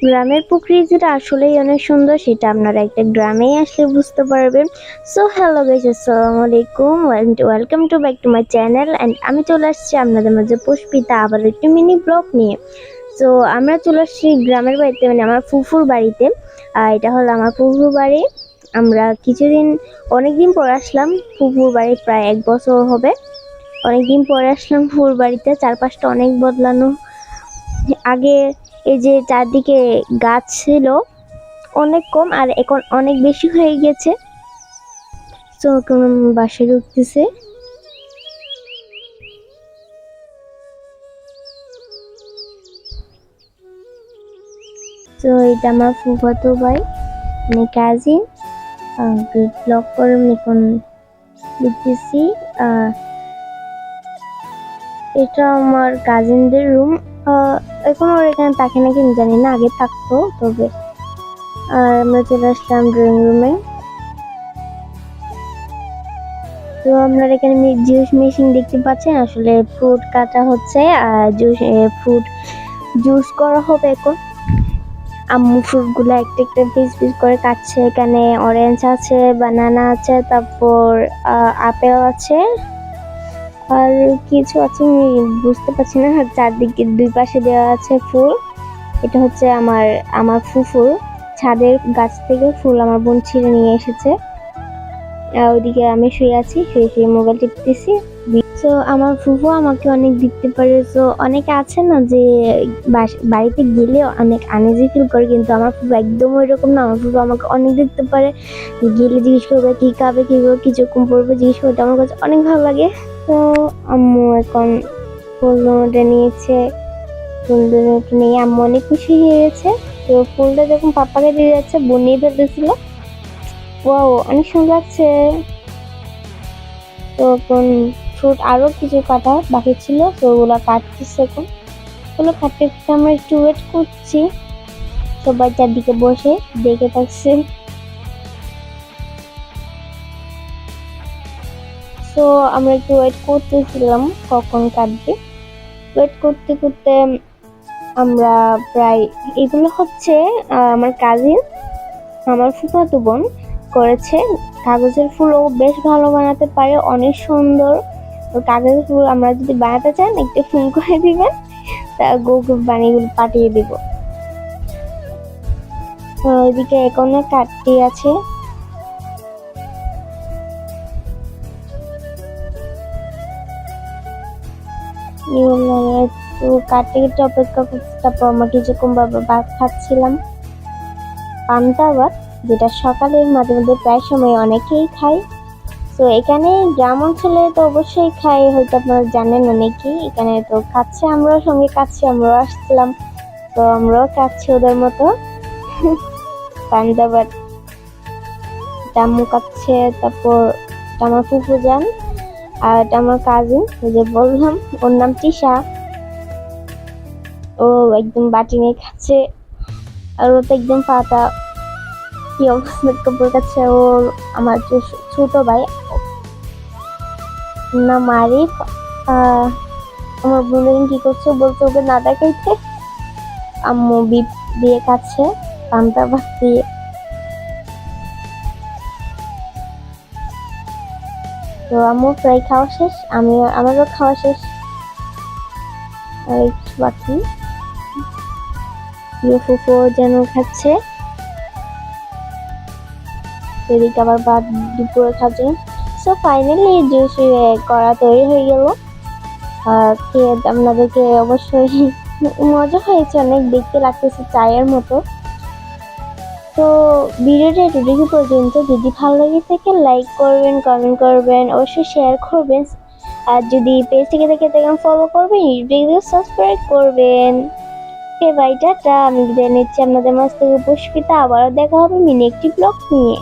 গ্রামের প্রকৃতিটা আসলেই অনেক সুন্দর, সেটা আপনারা একটা গ্রামেই আসলে বুঝতে পারবেন। সো হ্যালো গাইস, আসসালামু আলাইকুম and welcome to back to my channel. And আমি চলে আসছি আপনাদের মাঝে পুষ্পিতা আবার একটি মিনি ব্লগ নিয়ে। সো আমরা চলে আসছি গ্রামের বাড়িতে, মানে আমার ফুফুর বাড়িতে। এটা হলো আমার ফুফুর বাড়ি। আমরা অনেকদিন পর আসলাম ফুফুর বাড়ি, প্রায় 1 বছর হবে। অনেকদিন পরে আসলাম ফুফুর বাড়িতে, চারপাশটা অনেক বদলানো। আগে এই যে চারদিকে গাছ ছিল অনেক কম, আর এখন অনেক বেশি হয়ে গেছে। তো এখন বাসায় ঢুকতেছে। তো এটা আমার ফুফাতো ভাই, মানে কাজিন। ব্লগ করে এখন দেখতেছি। এটা আমার কাজিনদের রুম। এখন ওর এখানে থাকে নাকি আমি জানি না, আগে থাকতো। তবে আমরা চলে আসলাম ড্রয়িং রুমে। তো আপনারা এখানে জুস মেশিন দেখতে পাচ্ছেন, আসলে ফ্রুট কাটা হচ্ছে আর ফ্রুট জুস করা হবে এখন। আম্মু ফ্রুটগুলো একটা একটা পিস পিস করে কাটছে। এখানে অরেঞ্জ আছে, বানানা আছে, তারপর আপেল আছে, আর কিছু আছে আমি বুঝতে পারছি না। চারদিকে দুই পাশে দেওয়া আছে ফুল। এটা হচ্ছে আমার আমার ফুফুর ছাদের গাছ থেকে ফুল আমার বোন ছিঁড়ে নিয়ে এসেছে। ওইদিকে আমি শুয়ে আছি, শুয়ে মোবাইল টিপতেছি। তো আমার ফুফু আমাকে অনেক দেখতে পারে। তো অনেকে আছে না যে বাড়িতে গেলে অনেক আনইজি ফিল করে, কিন্তু আমার ফুফু একদম ওইরকম না। আমার ফুফু আমাকে অনেক দেখতে পারে, গেলে জিজ্ঞেস করবে কি খাবে, কি করবে, কিছুক্ষণ পড়বে জিজ্ঞেস করতে আমার কাছে অনেক ভালো লাগে। তো আম্মু এখন ফুলটা নিয়েছে, ফুলটা নিয়ে আম্মু অনেক খুশি হয়ে গেছে। তো ফুলটা যখন পাপাকে দিয়ে যাচ্ছে, বোন নিয়ে ফেলতেছিল। ওয়াও, অনেক সুন্দর লাগছে। তো এখন ফ্রুট আরো কিছু কাটা বাকি ছিল, তো ওগুলো কাটতেছে এখন। ওগুলো কাটতে কাটতে আমরা একটু ওয়েট করছি, সবাই চারদিকে বসে দেখে থাকছে। তো আমরা একটু ওয়েট করতেছিলাম কখন কাটবে। ওয়েট করতে করতে আমরা প্রায়, এগুলো হচ্ছে আমার কাজিন, আমার ফুফাতো বোন করেছে। কাগজের ফুল ও বেশ ভালো বানাতে পারে, অনেক সুন্দর। কাগজের ফুল আমরা যদি বানাতে চান একটু ফোন করে দিবেন, তা গোল বানিয়ে পাঠিয়ে দিব। ওইদিকে এখনো কাটতে আছে। তো কাটতে কাটতে অপেক্ষা করতে, তারপর আমরা কিছুক্ষণ ভাত খাচ্ছিলাম, পান্তা ভাত, যেটা সকালের মাঝে মধ্যে প্রায় সময় অনেকেই খায়। তো এখানে গ্রাম অঞ্চলে তো অবশ্যই খাই, হয়তো আপনারা জানেন অনেকেই। এখানে তো খাচ্ছে, আমরাও সঙ্গে খাচ্ছি, আমরাও আসছিলাম, তো আমরাও খাচ্ছি ওদের মতো। পান্তা ভাত আম্মু খাচ্ছে, তারপর আমার ফুফু যান, আর এটা আমার কাজিন, ওই যে বললাম ওর নাম তিশা। ও একদম বাটি নিয়ে খাচ্ছে, আর ও তো একদম পাতা। কি অবস্থা কাপড় কাচ্ছে ওর। আমার যে ছোট ভাই নাম আরিফ, আমার বোনের কি করছে বলছে ওকে না দেখাইতে। আম্মু বিপ দিয়ে খাচ্ছে, পান্তা ভাত দিয়ে। তো আম্মু প্রায় খাওয়া শেষ, আমারও খাওয়া শেষ, আর একটু বাকি। ফুফু যেন খাচ্ছে, এদিকে আবার ভাত দুপুরে খাচ্ছে। সো ফাইনালি জুস করা তৈরি হয়ে গেল। খেয়ে আপনাদেরকে অবশ্যই মজা হয়েছে অনেক, দেখতে লাগতেছে চায়ের মতো। তো ভিডিওটা এতটুকু পর্যন্ত। যদি ভালো লাগে থাকে লাইক করবেন, কমেন্ট করবেন, অবশ্যই শেয়ার করবেন। আর যদি পেজ থেকে দেখে ফলো করবেন, ইউটিউবে সাবস্ক্রাইব করবেন। Okay bye, tata. আমি বিদায় নিচ্ছি আপনাদের মাঝ থেকে পুষ্পিতা। আবারও দেখা হবে মিনি একটি ব্লগ নিয়ে।